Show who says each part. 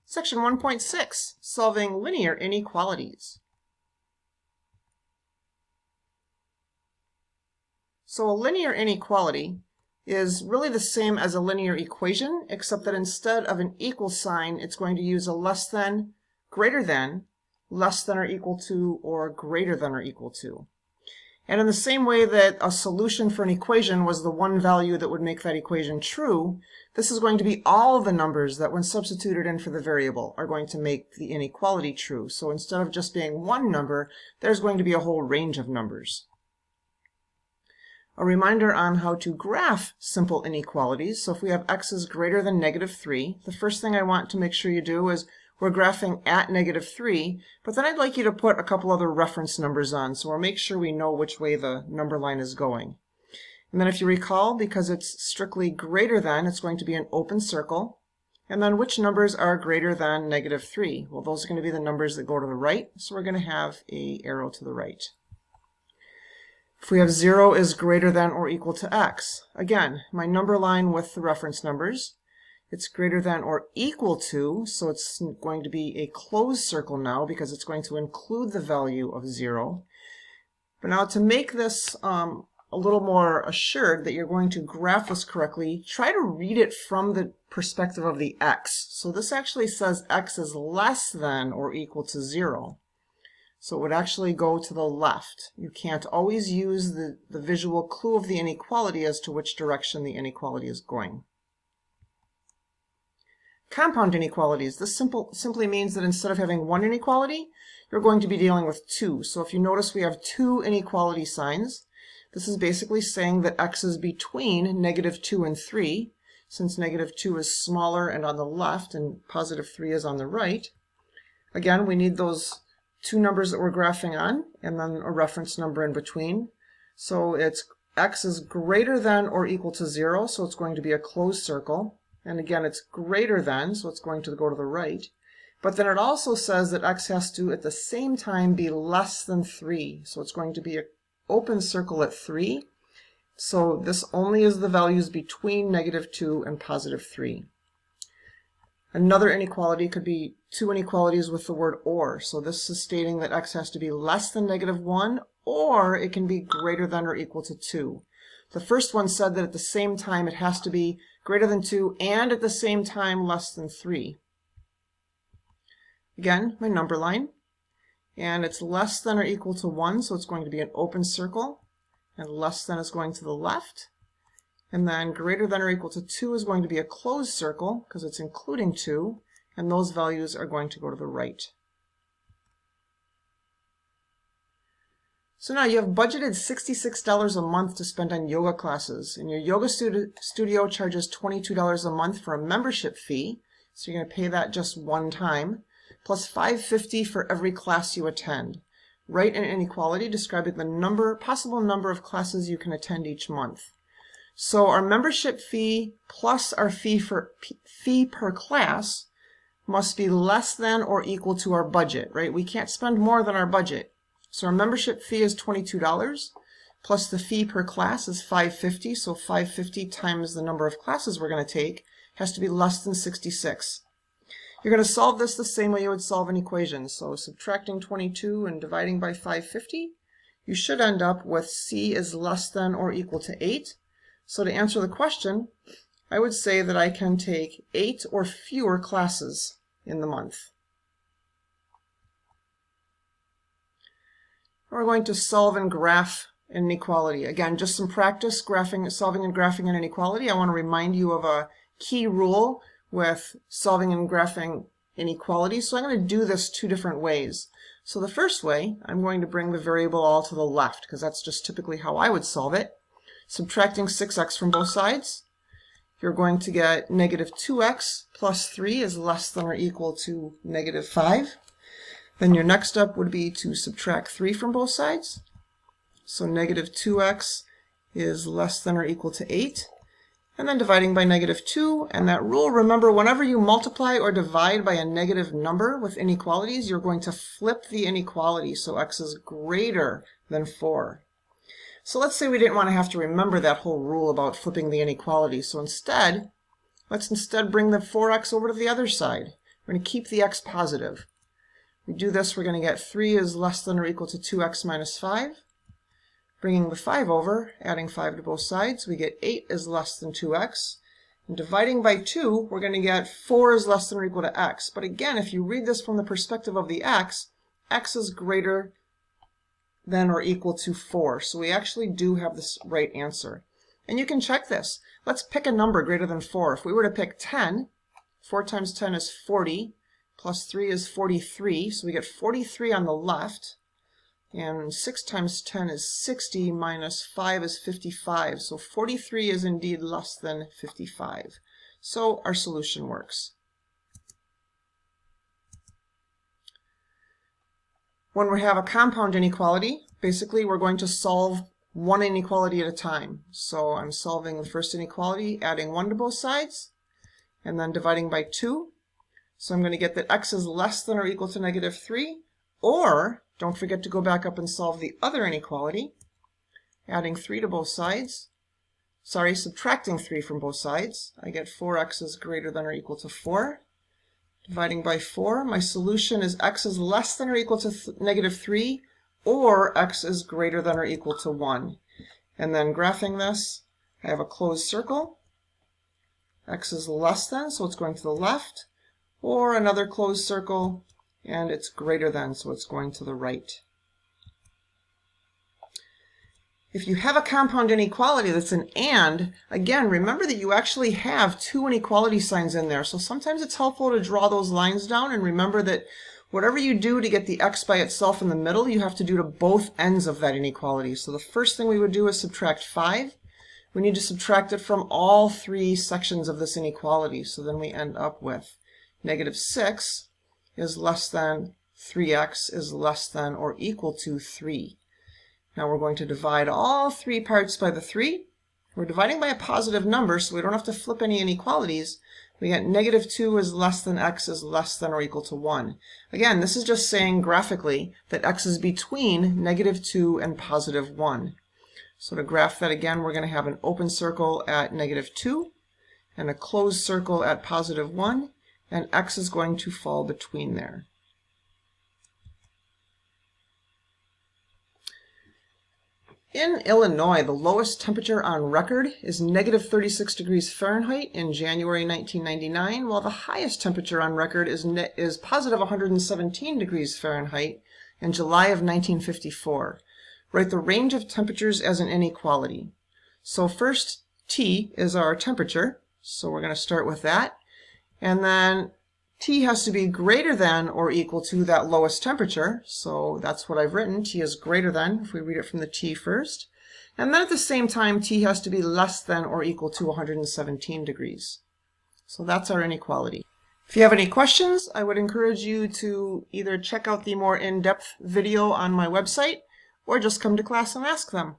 Speaker 1: Section 1.6, Solving Linear Inequalities. So a linear inequality is really the same as a linear equation, except that instead of an equal sign, it's going to use a less than, greater than, less than or equal to, or greater than or equal to. And in the same way that a solution for an equation was the one value that would make that equation true, this is going to be all of the numbers that when substituted in for the variable are going to make the inequality true. So instead of just being one number, there's going to be a whole range of numbers. A reminder on how to graph simple inequalities. So if we have x is greater than -3, the first thing I want to make sure you do is we're graphing at -3, but then I'd like you to put a couple other reference numbers on, so we'll make sure we know which way the number line is going. And then if you recall, because it's strictly greater than, it's going to be an open circle. And then which numbers are greater than -3? Well, those are going to be the numbers that go to the right, so we're going to have an arrow to the right. If we have 0 is greater than or equal to x, again, my number line with the reference numbers, it's greater than or equal to, so it's going to be a closed circle now because it's going to include the value of 0. But now to make this a little more assured that you're going to graph this correctly, try to read it from the perspective of the x. So this actually says x is less than or equal to 0. So it would actually go to the left. You can't always use the visual clue of the inequality as to which direction the inequality is going. Compound inequalities. This simply means that instead of having one inequality, you're going to be dealing with two. So if you notice we have two inequality signs. This is basically saying that x is between -2 and 3, since -2 is smaller and on the left and +3 is on the right. Again, we need those two numbers that we're graphing on and then a reference number in between. So it's x is greater than or equal to 0, so it's going to be a closed circle. And again, it's greater than, so it's going to go to the right. But then it also says that x has to, at the same time, be less than 3. So it's going to be an open circle at 3. So this only is the values between -2 and +3. Another inequality could be two inequalities with the word or. So this is stating that x has to be less than -1, or it can be greater than or equal to 2. The first one said that at the same time it has to be greater than 2 and at the same time less than 3. Again, my number line. And it's less than or equal to 1, so it's going to be an open circle. And less than is going to the left. And then greater than or equal to 2 is going to be a closed circle because it's including 2. And those values are going to go to the right. So now you have budgeted $66 a month to spend on yoga classes, and your yoga studio charges $22 a month for a membership fee, so you're going to pay that just one time, plus $5.50 for every class you attend. Write an inequality describing the possible number of classes you can attend each month. So our membership fee plus our fee per class must be less than or equal to our budget, right? We can't spend more than our budget. So our membership fee is $22, plus the fee per class is $5.50, so $5.50 times the number of classes we're going to take has to be less than 66. You're going to solve this the same way you would solve an equation. So subtracting 22 and dividing by $5.50, you should end up with c is less than or equal to 8. So to answer the question, I would say that I can take 8 or fewer classes in the month. We're going to solve and graph an inequality. Again, just some practice solving and graphing an inequality. I want to remind you of a key rule with solving and graphing inequalities. So I'm going to do this two different ways. So the first way, I'm going to bring the variable all to the left because that's just typically how I would solve it. Subtracting 6x from both sides, you're going to get -2x plus 3 is less than or equal to -5. Then your next step would be to subtract 3 from both sides. So -2x is less than or equal to 8. And then dividing by -2. And that rule, remember, whenever you multiply or divide by a negative number with inequalities, you're going to flip the inequality. So x is greater than 4. So let's say we didn't want to have to remember that whole rule about flipping the inequality. So let's instead bring the 4x over to the other side. We're going to keep the x positive. We do this, we're going to get 3 is less than or equal to 2x minus 5. Bringing the 5 over, adding 5 to both sides, we get 8 is less than 2x. And dividing by 2, we're going to get 4 is less than or equal to x. But again, if you read this from the perspective of the x is greater than or equal to 4. So we actually do have this right answer. And you can check this. Let's pick a number greater than 4. If we were to pick 10, 4 times 10 is 40, plus 3 is 43, so we get 43 on the left. And 6 times 10 is 60, minus 5 is 55. So 43 is indeed less than 55. So our solution works. When we have a compound inequality, basically we're going to solve one inequality at a time. So I'm solving the first inequality, adding 1 to both sides, and then dividing by 2. So I'm going to get that x is less than or equal to negative 3, or don't forget to go back up and solve the other inequality, adding 3 to both sides. Subtracting 3 from both sides. I get 4x is greater than or equal to 4. Dividing by 4, my solution is x is less than or equal to negative 3, or x is greater than or equal to 1. And then graphing this, I have a closed circle. X is less than, so it's going to the left, or another closed circle, and it's greater than, so it's going to the right. If you have a compound inequality that's an and, again, remember that you actually have two inequality signs in there. So sometimes it's helpful to draw those lines down and remember that whatever you do to get the x by itself in the middle, you have to do to both ends of that inequality. So the first thing we would do is subtract 5. We need to subtract it from all three sections of this inequality. So then we end up with negative 6 is less than 3x is less than or equal to 3. Now we're going to divide all three parts by the 3. We're dividing by a positive number, so we don't have to flip any inequalities. We get negative 2 is less than x is less than or equal to 1. Again, this is just saying graphically that x is between negative 2 and positive 1. So to graph that again, we're going to have an open circle at negative 2 and a closed circle at positive 1, and x is going to fall between there. In Illinois, the lowest temperature on record is negative 36 degrees Fahrenheit in January 1999, while the highest temperature on record is positive 117 degrees Fahrenheit in July of 1954. Write the range of temperatures as an inequality. So first, T is our temperature, so we're going to start with that. And then T has to be greater than or equal to that lowest temperature, so that's what I've written. T is greater than, if we read it from the T first. And then at the same time, T has to be less than or equal to 117 degrees. So that's our inequality. If you have any questions, I would encourage you to either check out the more in-depth video on my website, or just come to class and ask them.